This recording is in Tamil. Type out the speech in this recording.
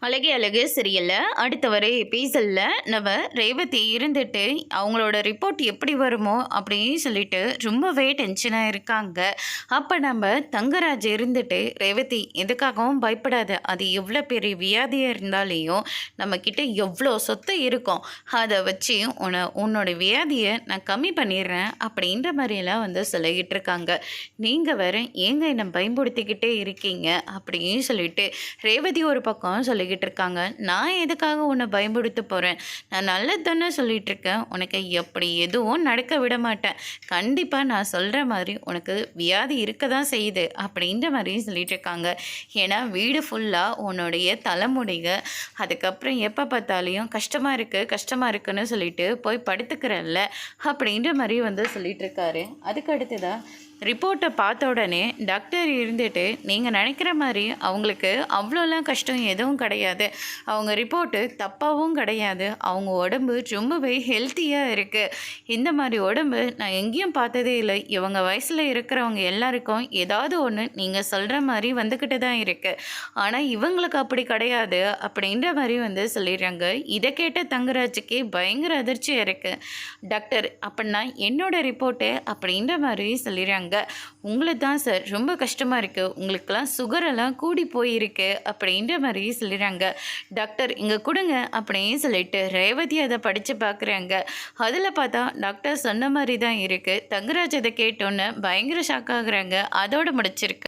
அழகே அழகு சீரியல்ல அடுத்த வர எபிசோட்ல நம்ம ரேவதி இருந்துட்டு அவங்களோட ரிப்போர்ட் எப்படி வருமோ அப்படின்னு சொல்லிட்டு ரொம்பவே டென்ஷனாக இருக்காங்க. அப்போ நம்ம தங்கராஜ் இருந்துட்டு ரேவதி எதுக்காகவும் பயப்படாத, அது எவ்வளோ பெரிய வியாதியாக இருந்தாலேயும் நம்மக்கிட்ட எவ்வளோ சொத்து இருக்கும், அதை வச்சு உன்னோட வியாதியை நான் கம்மி பண்ணிடுறேன் அப்படின்ற மாதிரியெல்லாம் சொல்லிக்கிட்டு இருக்காங்க. நீங்கள் வேற ஏங்க என்னை பயன்படுத்திக்கிட்டே இருக்கீங்க அப்படின்னு சொல்லிட்டு ரேவதி ஒரு பக்கம் சொல்லிக்கிட்டு இருக்காங்க. நான் எதுக்காக உன்னை பயன்படுத்த போகிறேன், நான் நல்லது தானே சொல்லிட்டு இருக்கேன், உனக்கு எப்படி எதுவும் நடக்க விட மாட்டேன், கண்டிப்பாக நான் சொல்கிற மாதிரி உனக்கு வியாதி இருக்க தான் செய்யுது அப்படின்ற மாதிரி சொல்லிட்டு இருக்காங்க. ஏன்னா வீடு ஃபுல்லாக உன்னுடைய தலைமுடிக, அதுக்கப்புறம் எப்போ பார்த்தாலையும் கஷ்டமாக இருக்குன்னு சொல்லிட்டு போய் படுத்துக்கிறல்ல அப்படின்ற மாதிரி சொல்லிட்டு இருக்காரு. அதுக்கு அடுத்ததான் ரிப்போர்ட்டை பார்த்த உடனே டாக்டர் இருந்துட்டு நீங்கள் நினைக்கிற மாதிரி அவங்களுக்கு அவ்வளோலாம் கஷ்டம் எதுவும் கிடையாது, அவங்க ரிப்போர்ட்டு தப்பாகவும் கிடையாது, அவங்க உடம்பு ரொம்பவே ஹெல்த்தியாக இருக்குது, இந்த மாதிரி உடம்பு நான் எங்கேயும் பார்த்ததே இல்லை, இவங்க வயசில் இருக்கிறவங்க எல்லாருக்கும் ஏதாவது ஒன்று நீங்கள் சொல்கிற மாதிரி வந்துக்கிட்டு தான் இருக்குது, ஆனால் இவங்களுக்கு அப்படி கிடையாது அப்படின்ற மாதிரி சொல்லிடுறாங்க. இதை கேட்ட தங்கராஜுக்கே பயங்கர அதிர்ச்சியாக இருக்குது. டாக்டர் அப்படின்னா என்னோட ரிப்போர்ட்டு அப்படின்ற மாதிரி சொல்லிடுறாங்க. உங்களை தான் சார் ரொம்ப கஷ்டமாக இருக்குது, உங்களுக்கெல்லாம் சுகரெல்லாம் கூடி போயிருக்கு அப்படின்ற மாதிரி சொல்லிடுறாங்க. டாக்டர் இங்கே கொடுங்க அப்படின்னு சொல்லிட்டு ரேவதி அதை படித்து பார்க்குறாங்க. அதில் பார்த்தா டாக்டர் சொன்ன மாதிரி தான் இருக்குது. தங்கராஜ் அதை கேட்டோன்னே பயங்கர ஷாக் ஆகுறாங்க. அதோடு முடிச்சிருக்கு.